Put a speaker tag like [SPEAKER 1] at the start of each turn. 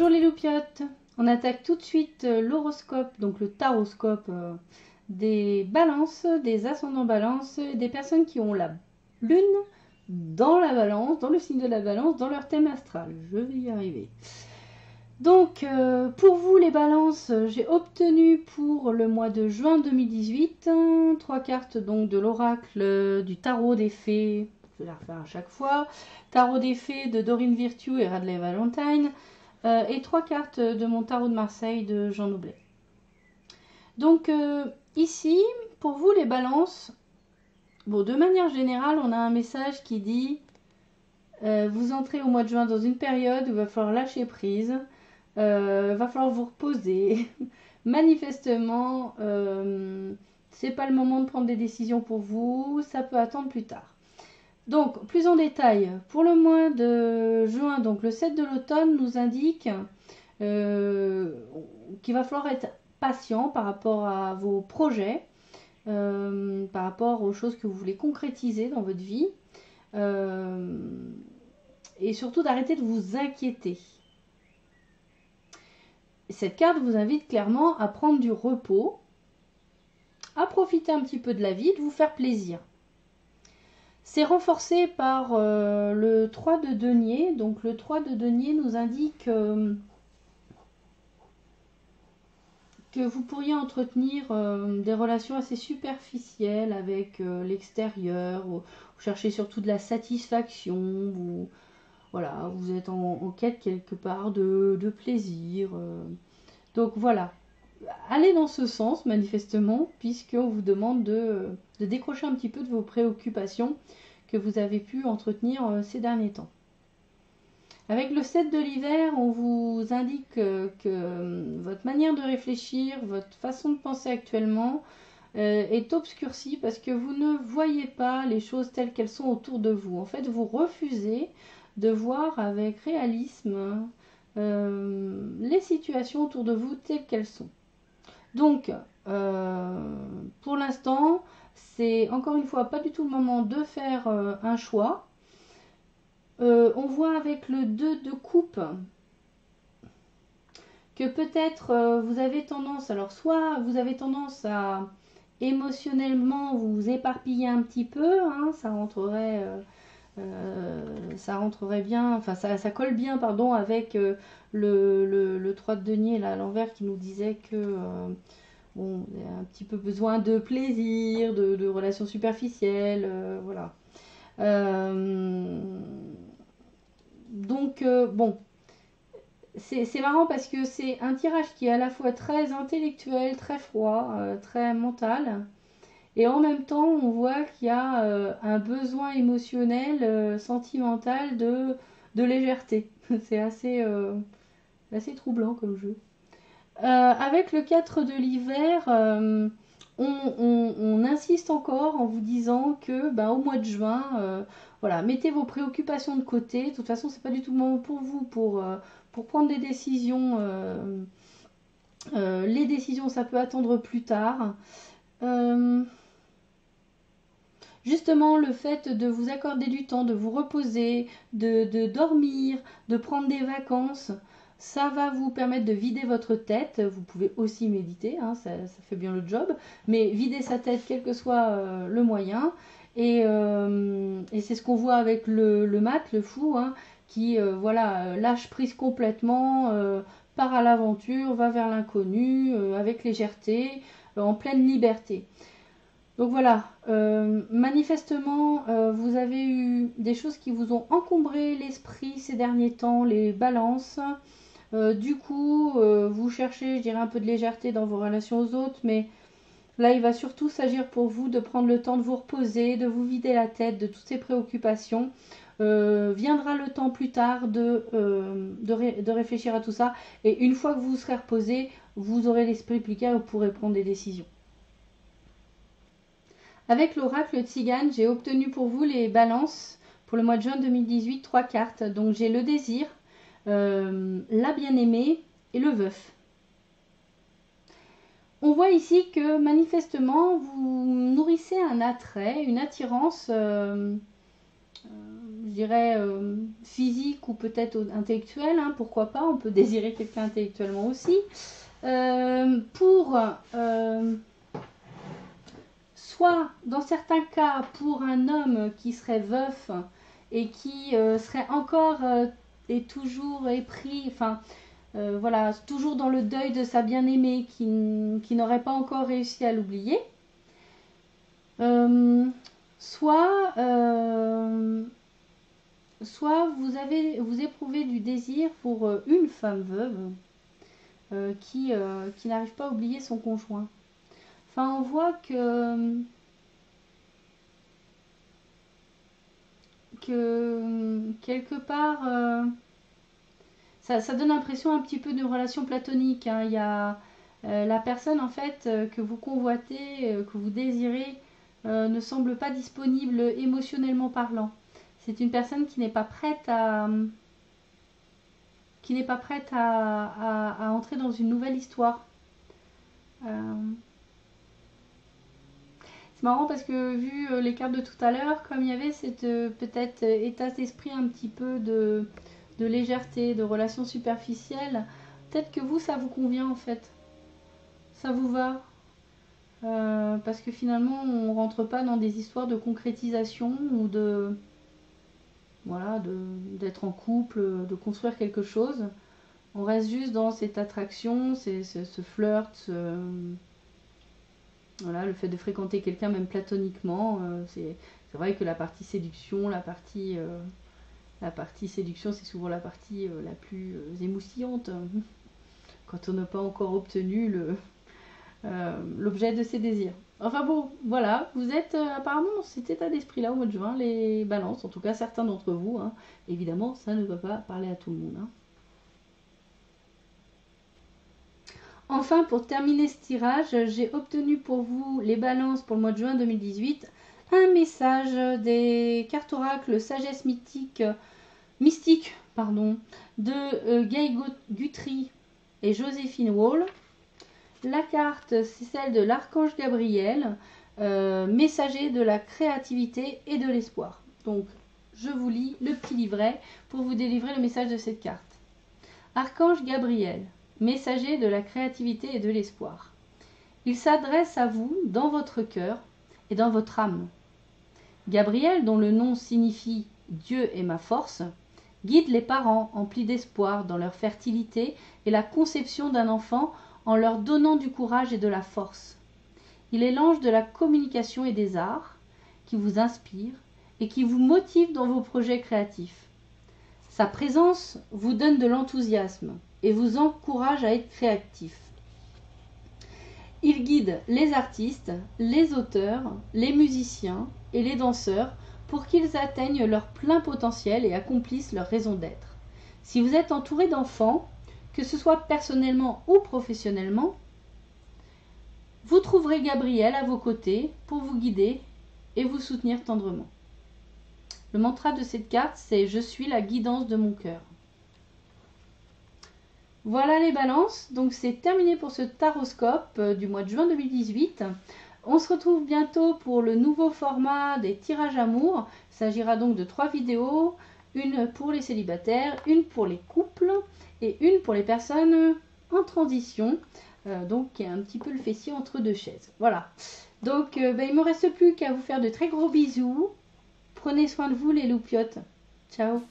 [SPEAKER 1] Bonjour les loupiotes, on attaque tout de suite l'horoscope, donc le taroscope des balances, des ascendants balances, des personnes qui ont la lune dans la balance, dans le signe de la balance, dans leur thème astral. Je vais y arriver. Donc pour vous les balances, j'ai obtenu pour le mois de juin 2018 trois cartes donc de l'oracle du tarot des fées, je vais la refaire à chaque fois, tarot des fées de Dorine Virtue et Radley Valentine, et trois cartes de mon tarot de Marseille de Jean Noublet. Donc ici, pour vous les balances, bon, de manière générale, on a un message qui dit vous entrez au mois de juin dans une période où il va falloir lâcher prise, va falloir vous reposer. Manifestement, c'est pas le moment de prendre des décisions pour vous, ça peut attendre plus tard. Donc, plus en détail, pour le mois de juin, donc le 7 de l'automne nous indique qu'il va falloir être patient par rapport à vos projets, par rapport aux choses que vous voulez concrétiser dans votre vie, et surtout d'arrêter de vous inquiéter. Cette carte vous invite clairement à prendre du repos, à profiter un petit peu de la vie, de vous faire plaisir. C'est renforcé par le 3 de denier. Donc le 3 de denier nous indique que vous pourriez entretenir des relations assez superficielles avec l'extérieur. Vous cherchez surtout de la satisfaction. Voilà, vous êtes en quête quelque part de plaisir. Donc voilà. Allez dans ce sens manifestement, puisqu'on vous demande de décrocher un petit peu de vos préoccupations que vous avez pu entretenir ces derniers temps. Avec le 7 de l'hiver, on vous indique que votre manière de réfléchir, votre façon de penser actuellement est obscurcie parce que vous ne voyez pas les choses telles qu'elles sont autour de vous. En fait, vous refusez de voir avec réalisme les situations autour de vous telles qu'elles sont. Donc, pour l'instant, c'est encore une fois pas du tout le moment de faire un choix. On voit avec le 2 de coupe que peut-être vous avez tendance, alors soit vous avez tendance à émotionnellement vous éparpiller un petit peu, hein, ça rentrerait bien, enfin ça colle bien pardon avec le 3 de denier là à l'envers qui nous disait que bon, il y a un petit peu besoin de plaisir, de relations superficielles, voilà. Donc, bon, c'est marrant parce que c'est un tirage qui est à la fois très intellectuel, très froid, très mental. Et en même temps, on voit qu'il y a un besoin émotionnel, sentimental de légèreté. C'est assez troublant comme jeu. Avec le 4 de l'hiver, on insiste encore en vous disant que au mois de juin, voilà, mettez vos préoccupations de côté. De toute façon, c'est pas du tout le moment pour vous pour prendre des décisions. Les décisions, ça peut attendre plus tard. Justement, le fait de vous accorder du temps, de vous reposer, de dormir, de prendre des vacances, ça va vous permettre de vider votre tête. Vous pouvez aussi méditer, hein, ça fait bien le job, mais vider sa tête, quel que soit le moyen. Et c'est ce qu'on voit avec le mat, le fou, hein, qui voilà, lâche prise complètement, part à l'aventure, va vers l'inconnu, avec légèreté, en pleine liberté. Donc voilà, manifestement, vous avez eu des choses qui vous ont encombré l'esprit ces derniers temps, les balances. Du coup, vous cherchez, je dirais, un peu de légèreté dans vos relations aux autres, mais là, il va surtout s'agir pour vous de prendre le temps de vous reposer, de vous vider la tête de toutes ces préoccupations. Viendra le temps plus tard de réfléchir à tout ça. Et une fois que vous serez reposé, vous aurez l'esprit plus clair et vous pourrez prendre des décisions. Avec l'oracle Tzigane, j'ai obtenu pour vous les balances pour le mois de juin 2018, 3 cartes. Donc j'ai le désir, la bien-aimée et le veuf. On voit ici que manifestement vous nourrissez un attrait, une attirance je dirais, physique ou peut-être intellectuel, hein, pourquoi pas, on peut désirer quelqu'un intellectuellement aussi. Pour soit dans certains cas pour un homme qui serait veuf et qui serait encore et toujours épris, enfin voilà, toujours dans le deuil de sa bien-aimée qui n'aurait pas encore réussi à l'oublier. Soit vous éprouvez du désir pour une femme veuve qui n'arrive pas à oublier son conjoint. Enfin, on voit que quelque part, ça donne l'impression un petit peu d'une relation platonique, hein. Il y a la personne en fait que vous convoitez, que vous désirez, ne semble pas disponible émotionnellement parlant. C'est une personne qui n'est pas prête à entrer dans une nouvelle histoire. C'est marrant parce que vu les cartes de tout à l'heure, comme il y avait cette peut-être état d'esprit un petit peu de légèreté, de relations superficielles, peut-être que vous, ça vous convient en fait. Ça vous va. Parce que finalement, on rentre pas dans des histoires de concrétisation ou de... Voilà, d'être en couple, de construire quelque chose. On reste juste dans cette attraction, ce flirt, voilà, le fait de fréquenter quelqu'un même platoniquement. C'est vrai que la partie séduction, la partie séduction, c'est souvent la partie la plus émoustillante. Quand on n'a pas encore obtenu l'objet de ses désirs. Enfin bon, voilà, vous êtes apparemment dans cet état d'esprit-là au mois de juin, les balances, en tout cas certains d'entre vous. Hein. Évidemment, ça ne va pas parler à tout le monde. Hein. Enfin, pour terminer ce tirage, j'ai obtenu pour vous les balances pour le mois de juin 2018, un message des cartes oracles sagesse mystique de Guy Guthrie et Joséphine Wall. La carte, c'est celle de l'archange Gabriel, messager de la créativité et de l'espoir. Donc, je vous lis le petit livret pour vous délivrer le message de cette carte. Archange Gabriel, messager de la créativité et de l'espoir. Il s'adresse à vous dans votre cœur et dans votre âme. Gabriel, dont le nom signifie « Dieu est ma force », guide les parents emplis d'espoir dans leur fertilité et la conception d'un enfant en leur donnant du courage et de la force. Il est l'ange de la communication et des arts qui vous inspire et qui vous motive dans vos projets créatifs. Sa présence vous donne de l'enthousiasme et vous encourage à être créatif. Il guide les artistes, les auteurs, les musiciens et les danseurs pour qu'ils atteignent leur plein potentiel et accomplissent leur raison d'être. Si vous êtes entouré d'enfants, que ce soit personnellement ou professionnellement, vous trouverez Gabriel à vos côtés pour vous guider et vous soutenir tendrement. Le mantra de cette carte, c'est « Je suis la guidance de mon cœur ». Voilà les balances, donc c'est terminé pour ce taroscope du mois de juin 2018. On se retrouve bientôt pour le nouveau format des tirages amour. Il s'agira donc de 3 vidéos, une pour les célibataires, une pour les couples et une pour les personnes en transition. Donc il y a un petit peu le fessier entre deux chaises. Voilà, donc il ne me reste plus qu'à vous faire de très gros bisous. Prenez soin de vous les loupiotes. Ciao.